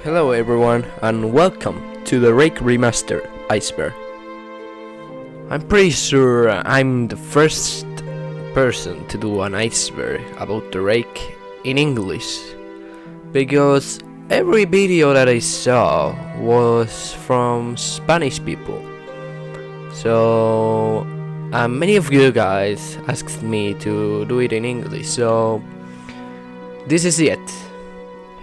Hello everyone and welcome to the Rake Remaster Iceberg. I'm pretty sure I'm the first person to do an iceberg about the Rake in English, because every video that I saw was from Spanish people. So many of you guys asked me to do it in English, so this is it.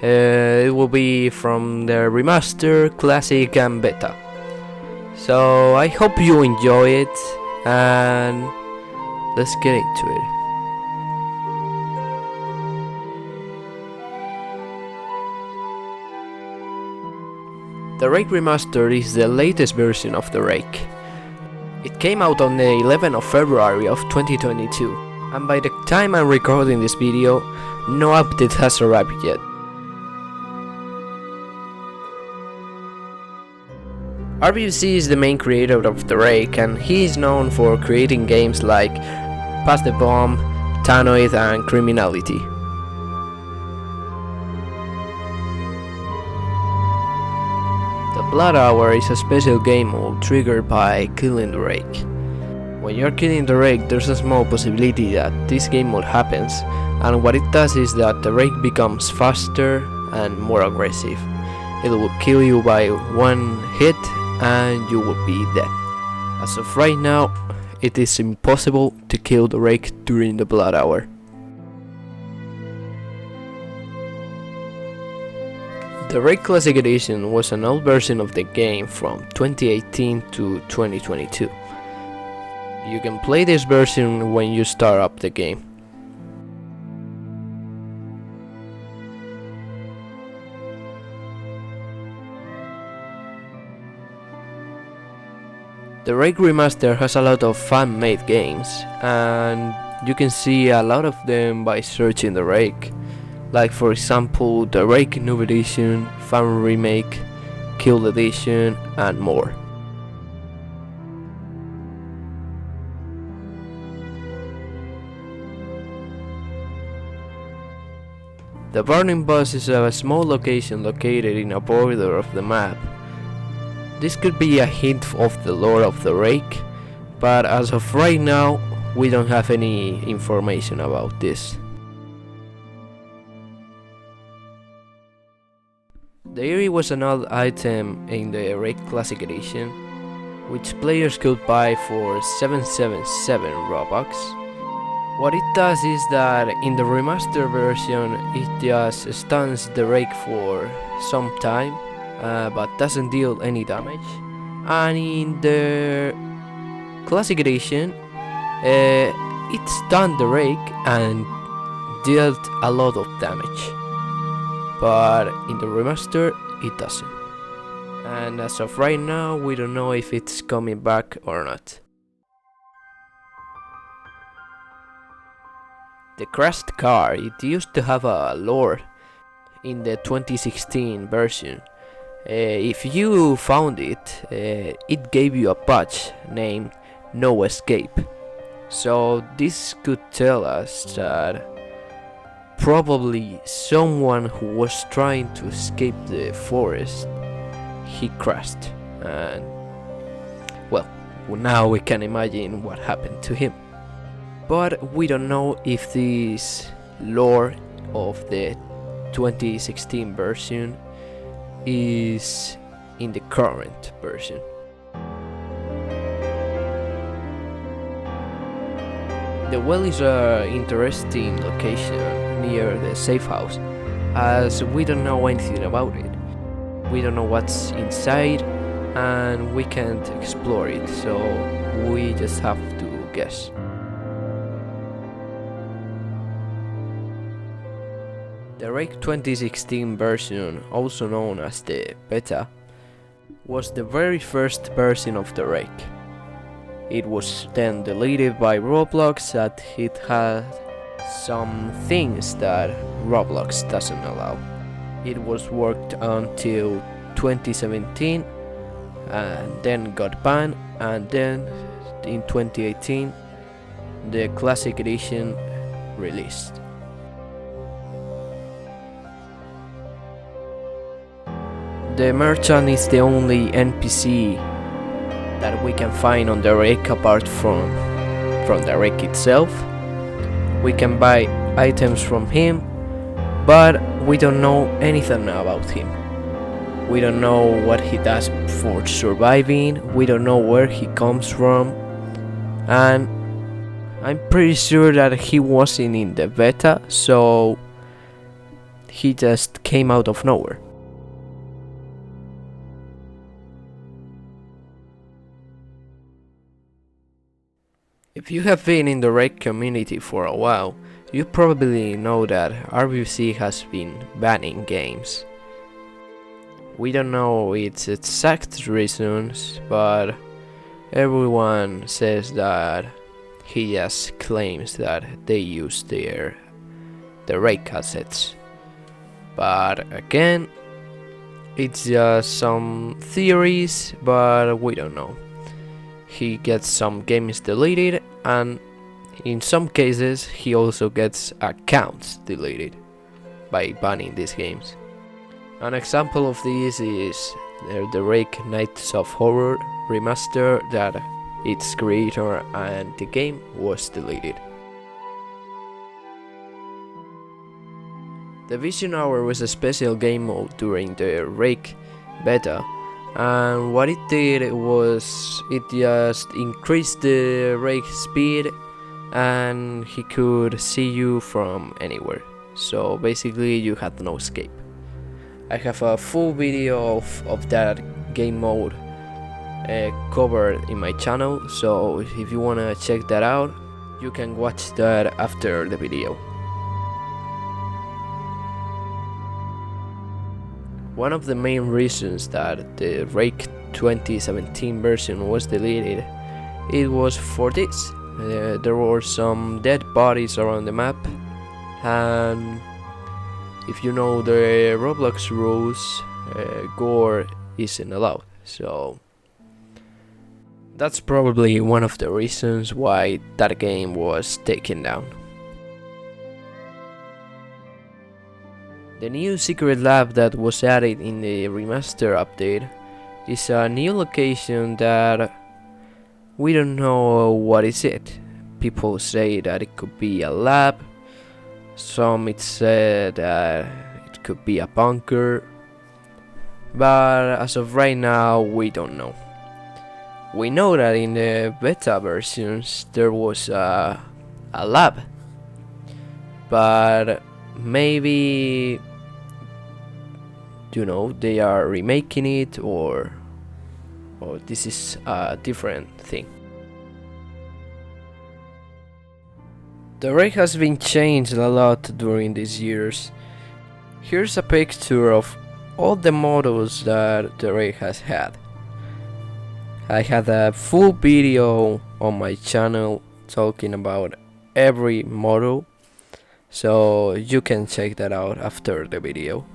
It will be from the Remaster, Classic and Beta. So I hope you enjoy it, and let's get into it. The Rake Remaster is the latest version of the Rake. It came out on the 11th of February of 2022, and by the time I'm recording this video, no update has arrived yet. RBC is the main creator of the Rake, and he is known for creating games like Pass the Bomb, Tanoid and Criminality. The Blood Hour is a special game mode triggered by killing the Rake. When you're killing the Rake, there's a small possibility that this game mode happens, and what it does is that the Rake becomes faster and more aggressive. It will kill you by one hit and you will be dead. As of right now, it is impossible to kill the Rake during the Blood Hour. The Rake Classic Edition was an old version of the game from 2018 to 2022. You can play this version when you start up the game. The Rake Remaster has a lot of fan-made games, and you can see a lot of them by searching the Rake, like for example the Rake Noob Edition, Fan Remake, Kill Edition and more. The Burning Boss is a small location located in a border of the map. This could be a hint of the lore of the Rake, but as of right now, we don't have any information about this. The Eerie was an old item in the Rake Classic Edition, which players could buy for 777 Robux. What it does is that in the remaster version, it just stuns the Rake for some time, but doesn't deal any damage, and in the Classic Edition it stunned the Rake and dealt a lot of damage, but in the remaster it doesn't, and as of right now we don't know if it's coming back or not. The crashed car, it used to have a lore in the 2016 version. If you found it, it gave you a patch named No Escape. So this could tell us that probably someone who was trying to escape the forest, he crashed, and well, now we can imagine what happened to him. But we don't know if this lore of the 2016 version is in the current version. The well is an interesting location near the safe house, as we don't know anything about it. We don't know what's inside and we can't explore it, so we just have to guess. The Rake 2016 version, also known as the Beta, was the very first version of the Rake. It was then deleted by Roblox as it had some things that Roblox doesn't allow. It was worked until 2017 and then got banned, and then in 2018 the Classic Edition released. The merchant is the only NPC that we can find on the Rake apart from the Rake itself. We can buy items from him, but we don't know anything about him. We don't know what he does for surviving, we don't know where he comes from, and I'm pretty sure that he wasn't in the beta, so he just came out of nowhere. If you have been in the Rake community for a while, you probably know that RBC has been banning games. We don't know its exact reasons, but everyone says that he just claims that they use the Rake assets. But again, it's just some theories, but we don't know. He gets some games deleted, and in some cases he also gets accounts deleted by banning these games. An example of this is the Rake Nights of Horror Remaster, that its creator and the game was deleted. The Vision Hour was a special game mode during the Rake beta, and what it did was it just increased the Rake speed and he could see you from anywhere, so basically you had no escape. I have a full video of that game mode covered in my channel, so if you wanna check that out, you can watch that after the video. One of the main reasons that the Rake 2017 version was deleted, it was for this. There were some dead bodies around the map, and if you know the Roblox rules, gore isn't allowed, so that's probably one of the reasons why that game was taken down. The new secret lab that was added in the Remaster update is a new location that we don't know what is it. People say that it could be a lab, some it said that it could be a bunker, but as of right now we don't know. We know that in the beta versions there was a lab, but maybe, you know, they are remaking it, or this is a different thing. The Rake has been changed a lot during these years. Here's a picture of all the models that the Rake has had. I had a full video on my channel talking about every model, so you can check that out after the video.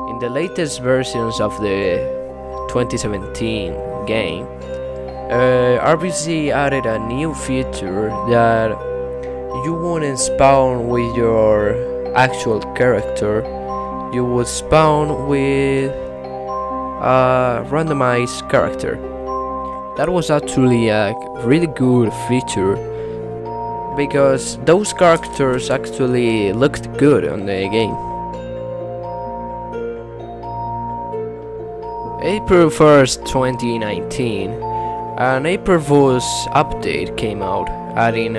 In the latest versions of the 2017 game, RBC added a new feature that you wouldn't spawn with your actual character, you would spawn with a randomized character. That was actually a really good feature, because those characters actually looked good on the game. April 1st, 2019, an April Fool's update came out, adding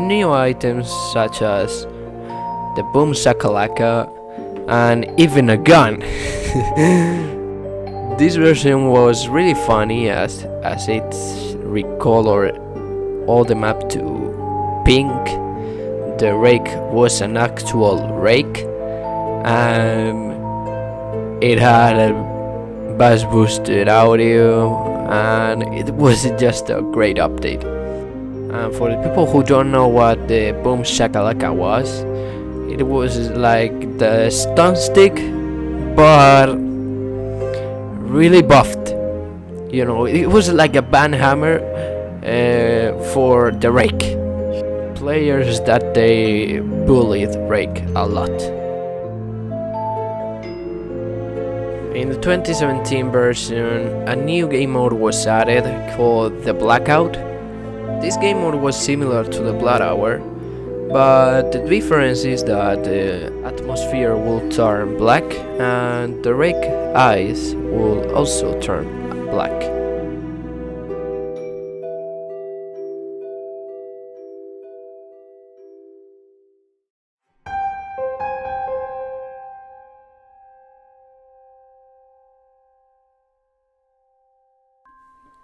new items such as the Boom Shakalaka and even a gun. This version was really funny as it recolored all the map to pink. The Rake was an actual Rake, and it had a bass boosted audio, and it was just a great update. And for the people who don't know what the Boom Shakalaka was, It was like the stun stick, but really buffed. You know, it was like a banhammer for the Rake. Players that they bullied Rake a lot. In the 2017 version, a new game mode was added called the Blackout. This game mode was similar to the Blood Hour, but the difference is that the atmosphere will turn black and the Rake eyes will also turn black.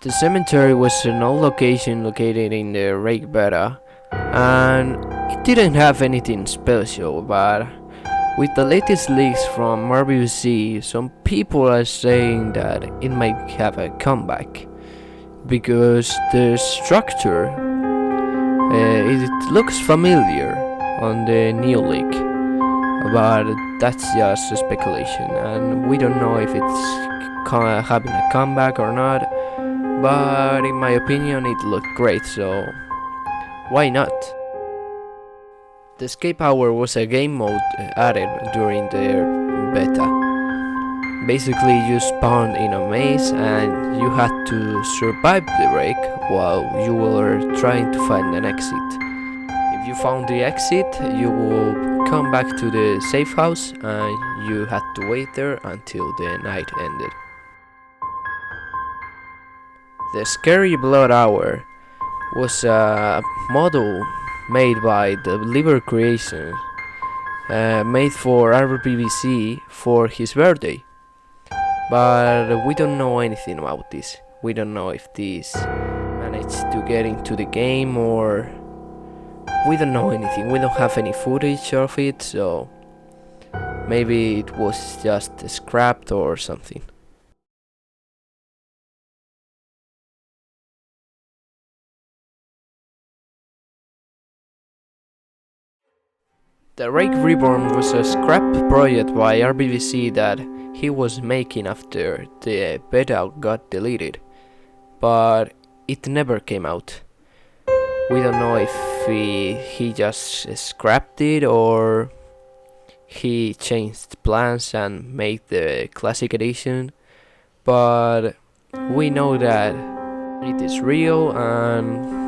The cemetery was an old location located in the Rake beta, and it didn't have anything special, but with the latest leaks from RBC, some people are saying that it might have a comeback, because the structure, it looks familiar on the new leak, but that's just a speculation, and we don't know if it's having a comeback or not. But in my opinion it looked great, so why not? The escape hour was a game mode added during the beta. Basically you spawned in a maze and you had to survive the Rake while you were trying to find an exit. If you found the exit, you will come back to the safe house and you had to wait there until the night ended. The Scary Blood Hour was a model made by the Liber Creation, made for RBBC for his birthday. But we don't know anything about this. We don't know if this managed to get into the game or... we don't know anything. We don't have any footage of it, so maybe it was just scrapped or something. The Rake Reborn was a scrap project by RBBC that he was making after the beta got deleted, but it never came out. We don't know if he just scrapped it or he changed plans and made the classic edition, but we know that it is real and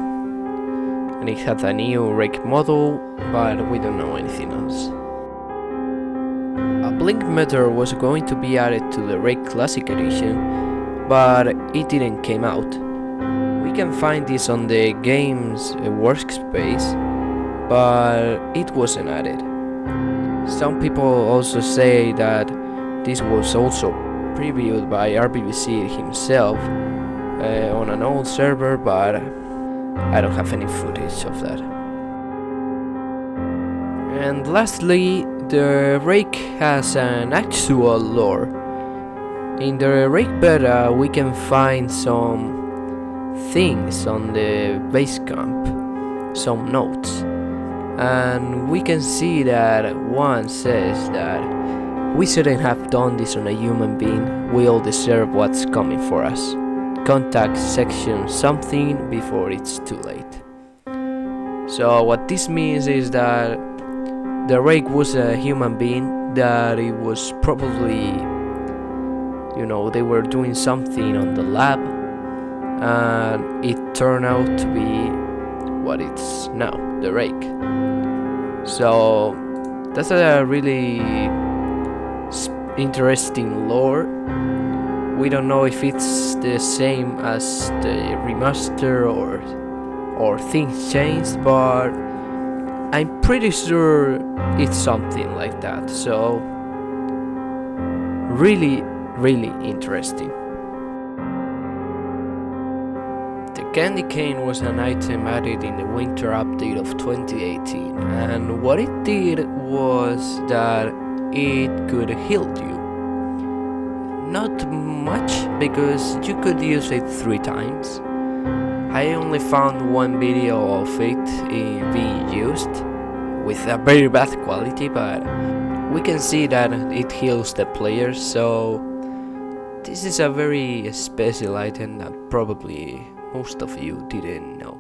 it has a new Rake model, but we don't know anything else. A blink meter was going to be added to the Rake Classic Edition, but it didn't came out. We can find this on the game's workspace, but it wasn't added. Some people also say that this was also previewed by RBBC himself on an old server, but I don't have any footage of that. And lastly, the Rake has an actual lore. In the Rake beta we can find some things on the base camp, some notes, and we can see that one says that we shouldn't have done this on a human being, we all deserve what's coming for us. Contact section something before it's too late. So what this means is that the Rake was a human being, that it was probably, they were doing something on the lab and it turned out to be what it's now, the Rake. So that's a really interesting lore. We don't know if it's the same as the Remaster or things changed, but I'm pretty sure it's something like that. So really, really interesting. The candy cane was an item added in the winter update of 2018, and what it did was that it could heal you. Not much, because you could use it 3 times. I only found one video of it being used, with a very bad quality, but we can see that it heals the players, so this is a very special item that probably most of you didn't know.